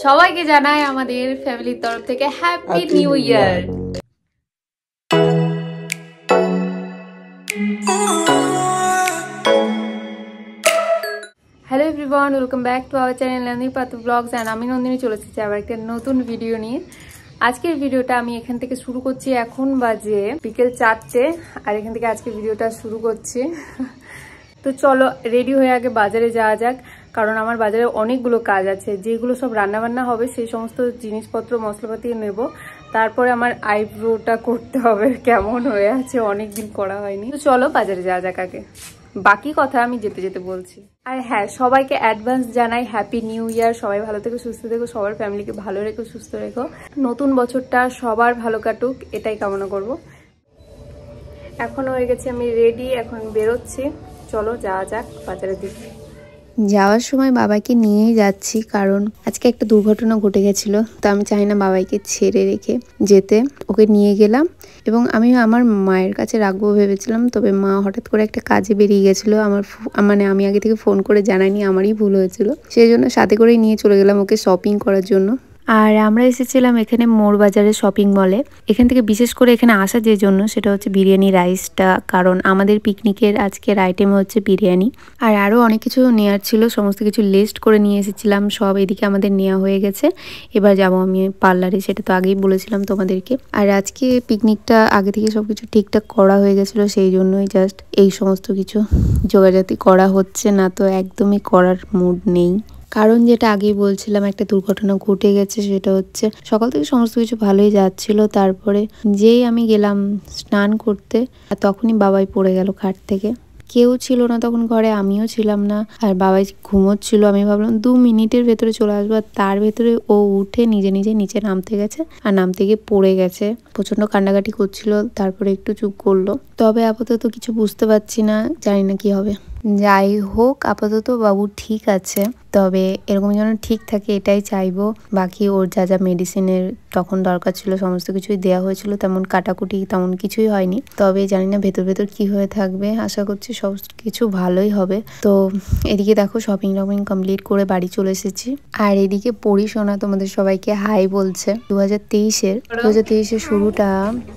সবাইকে জানাই আমাদের ফ্যামিলির তরফ থেকে happy new year. Hello everyone, welcome back to our channel Nandini Patu blogs and আমি নন্দিনী চলে এসেছি আবার একটা নতুন ভিডিও নিয়ে। আজকের ভিডিওটা আমি এখান থেকে শুরু করছি, এখন বাজে বিকেল 4টে, আর এখান থেকে আজকের ভিডিওটা শুরু করছি। তো চলো রেডি হয়ে আগে বাজারে যাওয়া যাক, কারণ আমার বাজারে অনেকগুলো কাজ আছে, যেগুলো সব রান্নাবান্না হবে সেই সমস্ত জিনিসপত্র মশলাপাতি নেব। তারপরে আমার আইব্রোটা করতে হবে, কেমন হয়ে আছে, অনেকদিন করা হয়নি। তো চলো বাজারে যাওয়া যাক আগে, বাকি কথা আমি যেতে যেতে বলছি। আর হ্যাঁ, সবাইকে অ্যাডভান্স জানাই হ্যাপি নিউ ইয়ার। সবাই ভালো থেকো, সুস্থ থেকো, সবার ফ্যামিলিকে ভালো রেখো, সুস্থ রেখো। নতুন বছরটা সবার ভালো কাটুক, এটাই কামনা করব। এখন হয়ে গেছে আমি রেডি, এখন বেরোচ্ছি। চলো যাওয়া যাক বাজারের দিকে। যাওয়ার সময় বাবাকে নিয়েই যাচ্ছি, কারণ আজকে একটা দুর্ঘটনা ঘটে গেছিলো, তো আমি চাই না বাবাইকে ছেড়ে রেখে যেতে। ওকে নিয়ে গেলাম এবং আমি আমার মায়ের কাছে রাখবো ভেবেছিলাম, তবে মা হঠাৎ করে একটা কাজে বেরিয়ে গেছিলো। আমি আগে থেকে ফোন করে জানাইনি, আমারই ভুল হয়েছিল। সেই জন্য সাথে করেই নিয়ে চলে গেলাম ওকে শপিং করার জন্য। আর আমরা এসেছিলাম এখানে মোড় বাজারে শপিং মলে। এখান থেকে বিশেষ করে এখানে আসা যে জন্য, সেটা হচ্ছে বিরিয়ানি রাইসটা, কারণ আমাদের পিকনিকের আজকের আইটেম হচ্ছে বিরিয়ানি। আর আরও অনেক কিছু নেওয়ার ছিল, সমস্ত কিছু লিস্ট করে নিয়ে এসেছিলাম। সব এদিকে আমাদের নেওয়া হয়ে গেছে, এবার যাবো আমি পার্লারে, সেটা তো আগেই বলেছিলাম তোমাদেরকে। আর আজকে পিকনিকটা আগে থেকে সব কিছু ঠিকঠাক করা হয়ে গেছিলো, সেই জন্যই জাস্ট এই সমস্ত কিছু জোগাড়জাতি করা হচ্ছে, না তো একদমই করার মুড নেই। কারণ যেটা আগেই বলছিলাম, একটা দুর্ঘটনা ঘটে গেছে। সেটা হচ্ছে সকাল থেকে সমস্ত কিছু ভালোই যাচ্ছিল, তারপরে যেই আমি গেলাম স্নান করতে, আর তখনই বাবাই পড়ে গেল খাট থেকে। কেউ ছিল না তখন ঘরে, আমিও ছিলাম না, আর বাবাই ঘুমোচ্ছিল। আমি ভাবলাম 2 মিনিটের ভেতরে চলে আসবো, আর তার ভেতরে ও উঠে নিজে নিজে নিচে নামতে গেছে, আর নামতে গিয়ে পড়ে গেছে। প্রচন্ড কান্নাকাটি করছিল, তারপরে একটু চুপ করলো। তবে আপাতত কিছু বুঝতে পারছি না, জানি না কি হবে। যাই হোক, আপাতত বাবু ঠিক আছে, তবে এরকম যেন ঠিক থাকে এটাই চাইবো। বাকি ওর যা যা মেডিসিনের তখন দরকার ছিল সমস্ত কিছুই দেওয়া হয়েছিল, তেমন কাটাকুটি তেমন কিছুই হয়নি। তবে জানি না ভেতর ভেতর কি হয়ে থাকবে, আশা করছি সব কিছু ভালোই হবে। তো এদিকে দেখো শপিং কমপ্লিট করে বাড়ি চলে এসেছি। আর এদিকে পড়ি শোনা তোমাদের সবাইকে হাই বলছে। 2023-এর শুরুটা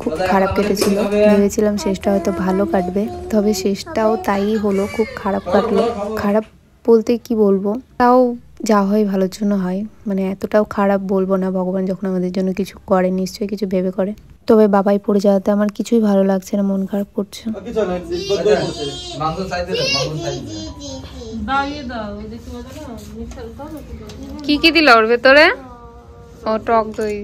খুব খারাপ কেটেছিল, ভেবেছিলাম শেষটা হয়তো ভালো কাটবে, তবে শেষটাও তাই হলো, খুব খারাপ কাটলো। খারাপ বলতে কি বলবো, তাও যা হয় ভালোর জন্য হয়, মানে এতটাও খারাপ বলবো না। ভগবান যখন আমাদের জন্য কিছু করে, নিশ্চয়ই কিছু ভেবে করে। তবে বাবাই পড়ে যাওয়াতে আমার কিছুই ভালো লাগছে না, মন খারাপ করছে। কি কি দিল ওর ভেতরে? ও টক দই,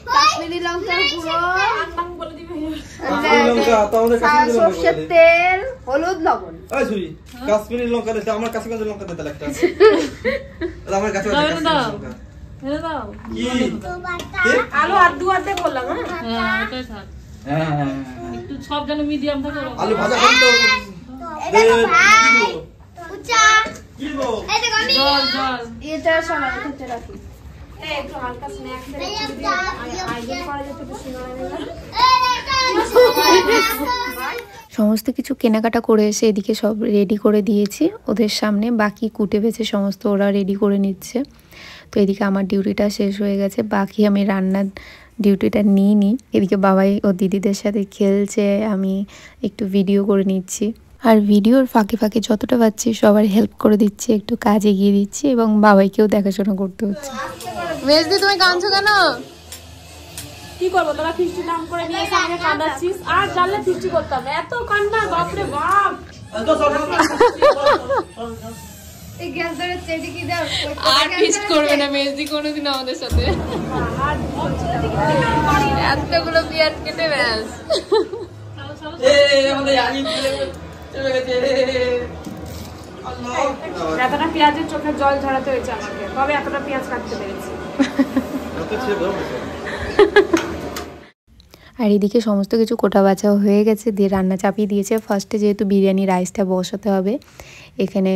কাশ্মীরি লঙ্কার গুঁড়ো, সরষের তেল, হলুদ, লবণ। কাশ্মীরি লঙ্কা দিতে আমার কাছে লঙ্কা দিতে লাগতো। আমার কাছে আলু আর দু আধে বললাম। হ্যাঁ একটু সব যেন মিডিয়াম থাকে। আলু ভাজা করতে এটা সবাই খেতে রাখি। একটু হালকা স্ন্যাক্স সমস্ত কিছু কেনাকাটা করে এসে এদিকে সব রেডি করে দিয়েছি ওদের সামনে। বাকি কুটে বেছে সমস্ত ওরা রেডি করে নিচ্ছে। তো এদিকে আমার ডিউটিটা শেষ হয়ে গেছে, বাকি আমি রান্নার ডিউটিটা নিইনি। এদিকে বাবাই ও দিদিদের সাথে খেলছে, আমি একটু ভিডিও করে নিচ্ছি। আর ভিডিওর ফাঁকে ফাঁকে যতটা পাচ্ছি সবার হেল্প করে দিচ্ছি, একটু কাজ এগিয়ে দিচ্ছি, এবং বাবাইকেও দেখাশোনা করতে হচ্ছে। মেজদি তুমি কাঁদছো কেন? কি করবো, তোরা ফিস্টি নাম করে নিয়ে এসে আমাকে কাঁদাচ্ছিস। আর জানলে ফিস্টি করতাম না, এত কান্না, বাপরে বাপ। এই গ্যাস ধরে চেটে কি দাও, আর ফিস্ট করবে না মেজদি কোনোদিন আমাদের সাথে। এতগুলো পেঁয়াজ কেটে ব্যাস। এতটা পেঁয়াজের চোখে জল ঝরাতে হয়েছে আমাকে, তবে এতটা পেঁয়াজ কাটতে পেরেছি। আর এদিকে সমস্ত কিছু কোটা বাছা হয়ে গেছে, দিয়ে রান্না চাপিয়ে দিয়েছে। ফার্স্টে যেহেতু বিরিয়ানি রাইসটা বসাতে হবে, এখানে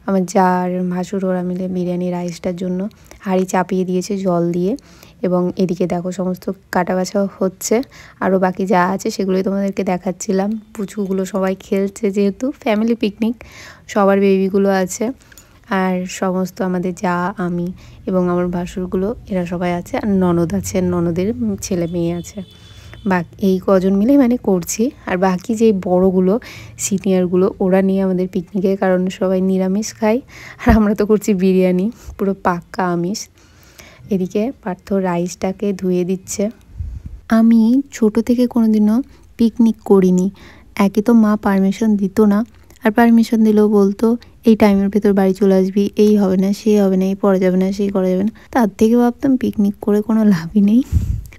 আমার জার ভাসুর ওরা মিলে বিরিয়ানি রাইসটার জন্য হাঁড়ি চাপিয়ে দিয়েছে জল দিয়ে। এবং এদিকে দেখো সমস্ত কাটা বাছা হচ্ছে, আরও বাকি যা আছে সেগুলোই তোমাদেরকে দেখাচ্ছিলাম। পুচকুগুলো সবাই খেলছে, যেহেতু ফ্যামিলি পিকনিক, সবার বেবিগুলো আছে। আর সমস্ত আমাদের যা, আমি এবং আমার ভাসুরগুলো এরা সবাই আছে, আর ননদ আছে, ননদের ছেলে মেয়ে আছে। এই কজন মিলে মানে করছি। আর বাকি যেই বড়গুলো সিনিয়রগুলো ওরা নিয়ে আমাদের পিকনিকে, কারণ সবাই নিরামিষ খায় আর আমরা তো করছি বিরিয়ানি, পুরো পাক্কা আমিষ। এদিকে পার্থ রাইসটাকে ধুয়ে দিচ্ছে। আমি ছোট থেকে কোনোদিনও পিকনিক করিনি। একে তো মা পারমিশন দিত না, আর পারমিশন দিলেও বলতো এই টাইমের ভেতর বাড়ি চলে আসবি, এই হবে না, সেই হবে না, এই পড়া যাবে না, সেই করা যাবে না। তার থেকে ভাবতাম পিকনিক করে কোনো লাভই নেই,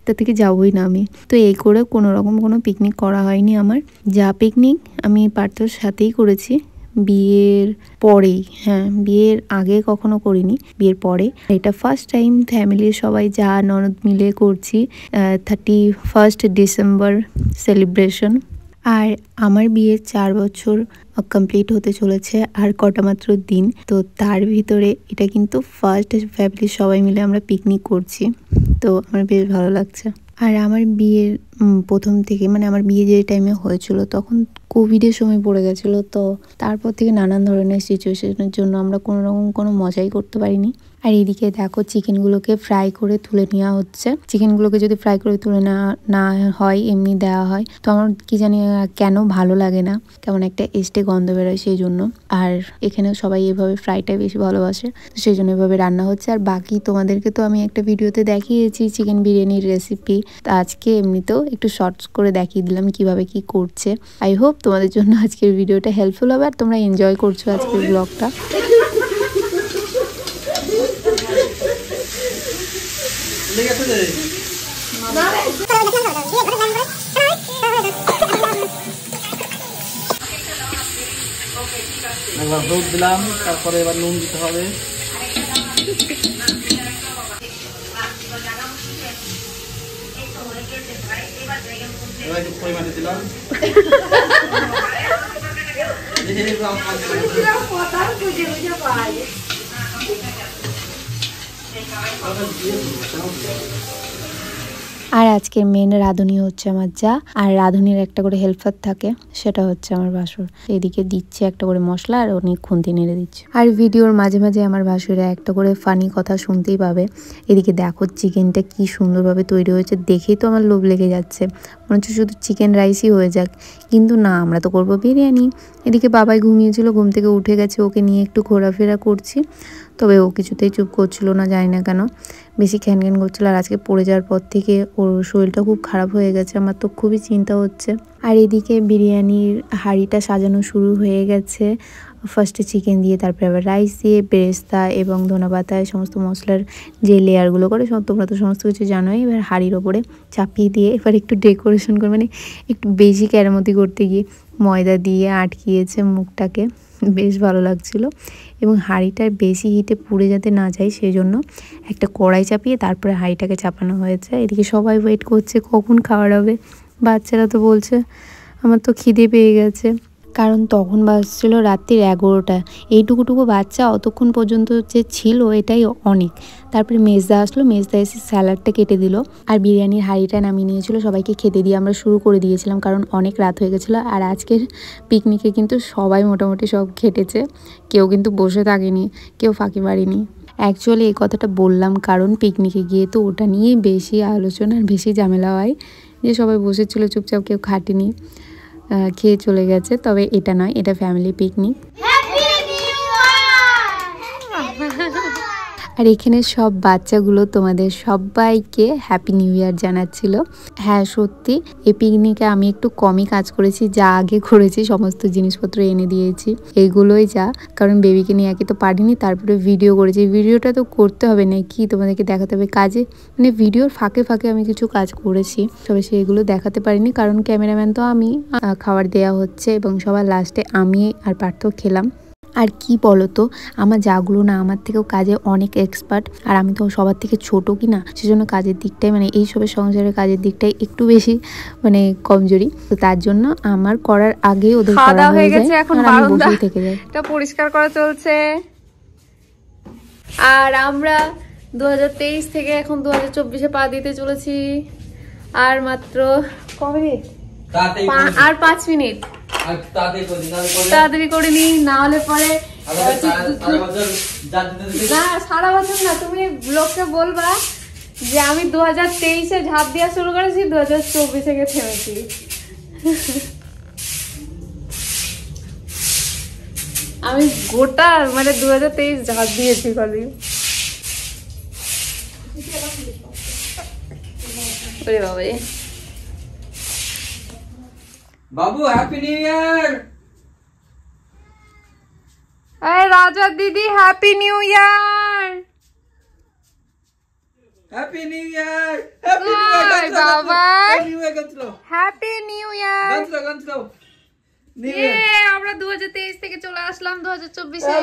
তার থেকে যাবোই না আমি। তো এই করে কোনো রকম কোনো পিকনিক করা হয়নি আমার। যা পিকনিক আমি পার্থর সাথেই করেছি বিয়ের পরেই। হ্যাঁ, বিয়ের আগে কখনো করিনি, বিয়ের পরে। এটা ফার্স্ট টাইম ফ্যামিলির সবাই যা ননদ মিলে করছি 31 ডিসেম্বর সেলিব্রেশন। আর আমার বিয়ের 4 বছর কমপ্লিট হতে চলেছে আর কটা মাত্র দিন। তো তার ভিতরে এটা কিন্তু ফার্স্ট ফ্যামিলির সবাই মিলে আমরা পিকনিক করছি, তো আমার বেশ ভালো লাগছে। আর আমার বিয়ের প্রথম থেকে মানে আমার বিয়ে যে টাইমে হয়েছিল তখন কোভিডের সময় পড়ে গেছিলো, তো তারপর থেকে নানান ধরনের সিচুয়েশনের জন্য আমরা কোনো রকম কোনো মজাই করতে পারিনি। আর এদিকে দেখো চিকেনগুলোকে ফ্রাই করে তুলে নেওয়া হচ্ছে। চিকেনগুলোকে যদি ফ্রাই করে তুলে না হয়, এমনি দেওয়া হয়, তো আমার কি জানি কেন ভালো লাগে না, কেমন একটা এস্টে গন্ধ বেরোয়, সেই জন্য। আর এখানে সবাই এভাবে ফ্রাইটাই বেশি ভালোবাসে, তো সেই জন্য এভাবে রান্না হচ্ছে। আর বাকি তোমাদেরকে তো আমি একটা ভিডিওতে দেখিয়েছি চিকেন বিরিয়ানির রেসিপি, তো আজকে এমনিতেও একটু শর্টস করে দেখিয়ে দিলাম কিভাবে কি করছে। আই হোপ তোমাদের জন্য আজকের ভিডিওটা হেল্পফুল হবে আর তোমরা এনজয় করছো আজকের ব্লগটা। এবার হলুদ দিলাম, তারপরে এবার নুন দিতে হবে। এবার একটু পরিমাণে দিলাম। আর আজকের মেন রাঁধুনি হচ্ছে আমার যা, আর রাঁধুনির একটা করে হেল্পার থাকে, সেটা হচ্ছে আমার ভাসুর। এদিকে দিচ্ছে একটা করে মশলা আর উনি খুন্তি নেড়ে দিচ্ছে। আর ভিডিওর মাঝে মাঝে আমার ভাসুরা একটা করে ফানি কথা শুনতেই পাবে। এদিকে দেখো চিকেনটা কি সুন্দরভাবে তৈরি হয়েছে, দেখেই তো আমার লোভ লেগে যাচ্ছে, মনে হচ্ছে শুধু চিকেন রাইসই হয়ে যাক, কিন্তু না, আমরা তো করবো বিরিয়ানি। এদিকে বাবাই ঘুমিয়েছিল, ঘুম থেকে উঠে গেছে, ওকে নিয়ে একটু ঘোরাফেরা করছি, তবে ও কিছুতেই চুপ করছিল না, জানি না কেন, বেশি খ্যান খ্যান করছিল। আর আজকে পড়ে যাওয়ার পর থেকে ওর শরীরটা খুব খারাপ হয়ে গেছে, আমার তো খুবই চিন্তা হচ্ছে। আর এদিকে বিরিয়ানির হাঁড়িটা সাজানো শুরু হয়ে গেছে, ফার্স্টে চিকেন দিয়ে, তারপরে আবার রাইস দিয়ে, বেরেস্তা এবং ধনেপাতা সমস্ত মশলার যে লেয়ারগুলো করে তোমরা তো সমস্ত কিছু জানোই। এবার হাঁড়ির ওপরে চাপিয়ে দিয়ে এবার একটু ডেকোরেশন করে, মানে একটু বেশি কেরামতি করতে গিয়ে ময়দা দিয়ে আটকিয়েছে মুখটাকে, বেশ ভালো লাগছিল। এবং হাঁড়িটার বেশি হিটে পুড়ে যাতে না যায় সেই জন্য একটা কড়াই চাপিয়ে তারপরে হাঁড়িটাকে চাপানো হয়েছে। এদিকে সবাই ওয়েট করছে কখন খাওয়ার হবে, বাচ্চারা তো বলছে আমার তো খিদে পেয়ে গেছে, কারণ তখন বাজছিল রাত্রির 11টা। এইটুকুটুকু বাচ্চা অতক্ষণ পর্যন্ত যে ছিল এটাই অনেক। তারপরে মেজদা আসলো, মেজদা এসে স্যালাডটা কেটে দিল আর বিরিয়ানির হাঁড়িটা নামিয়ে নিয়েছিল, সবাইকে খেতে দিয়ে আমরা শুরু করে দিয়েছিলাম, কারণ অনেক রাত হয়ে গেছিলো। আর আজকের পিকনিকে কিন্তু সবাই মোটামুটি সব খেটেছে, কেউ কিন্তু বসে থাকেনি, কেউ ফাঁকি মারেনি। অ্যাকচুয়ালি এই কথাটা বললাম কারণ পিকনিকে গিয়ে তো ওটা নিয়ে বেশি আলোচনা আর বেশি ঝামেলা হয়, যে সবাই বসেছিল চুপচাপ, কেউ খাটেনি, খেয়ে চলে গেছে। তবে এটা নয়, এটা ফ্যামিলি পিকনিক। আর এখানে সব বাচ্চাগুলো তোমাদের সবাইকে হ্যাপি নিউ ইয়ার জানাচ্ছিল। হ্যাঁ সত্যি এই পিকনিকে আমি একটু কমই কাজ করেছি, যা আগে করেছি সমস্ত জিনিসপত্র এনে দিয়েছি, এইগুলোই যা, কারণ বেবিকে নিয়ে একে তো পারিনি, তারপরে ভিডিও করেছি, ভিডিওটা তো করতে হবে না কি, তোমাদেরকে দেখাতে হবে কাজে, মানে ভিডিওর ফাঁকে ফাঁকে আমি কিছু কাজ করেছি, তবে সেগুলো দেখাতে পারিনি কারণ ক্যামেরাম্যান তো আমি, খাবার দেওয়া হচ্ছে এবং সবার লাস্টে আমি আর পার্থ খেলাম। আর কি বলো তো, আমার যাগুলো না আমার থেকেও কাজে অনেক এক্সপার্ট, আর আমি তো সবার থেকে ছোট কি না, সেজন্য কাজের দিকটাই মানে এইসবের সংসারের কাজের দিকটাই একটু বেশি মানে কমজোরি, তো তার জন্য আমার করার আগে ওদের করা হয়ে গেছে, এখন বসেই থেকে যায়। এটা পরিষ্কার করা চলছে। আর আমরা 2023 থেকে এখন 2024-এ পা দিতে চলেছি, আর মাত্র কবে মিনিট, আর 5 মিনিট, তাড়াতাড়ি করে নি, না হলে পরে না সারা বছর না, তুমি লোককে বলবা যে আমি 2023-এ ঝাঁপ দেওয়া শুরু করেছি, 2024-এ গিয়ে থেমেছি। আমি গোটা মানে 2023 ঝাঁপ দিয়েছি খালি। ওরে বাবা রে। বাবু হ্যাপি নিউ ইয়ার। আরে রাজা দিদি হ্যাপি নিউ ইয়ার। হ্যাপি নিউ ইয়ার। হ্যাপি নিউ ইয়ার বাবা নিউ ইয়ার গান চালাও। হ্যাপি নিউ ইয়ার। গান চালাও আমরা 2023 থেকে চলে আসলাম 2024-এ।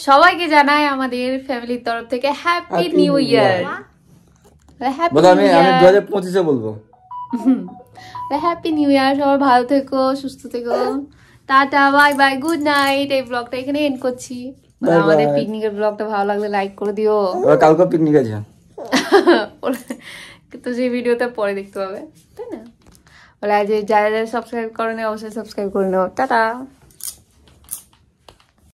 সবাইকে জানাই আমাদের ফ্যামিলির তরফ থেকে হ্যাপি নিউ ইয়ার। বলো আমি 2025-এ বলবো। হ্যাপি নিউ ইয়ার। সবাই ভালো থেকো, সুস্থ থেকো। Tata, bye bye, good night. এই ব্লগটা এখানে এন্ড করছি। আমাদের পিকনিকের ব্লগটা ভালো লাগলে লাইক করে দিও। কালকে পিকনিক আছে তো সেই ভিডিওটা পরে দেখতে পাবে, তাই না? বলে যারা যারা সাবস্ক্রাইব করেনি অবশ্যই সাবস্ক্রাইব করে নাও। টাটা।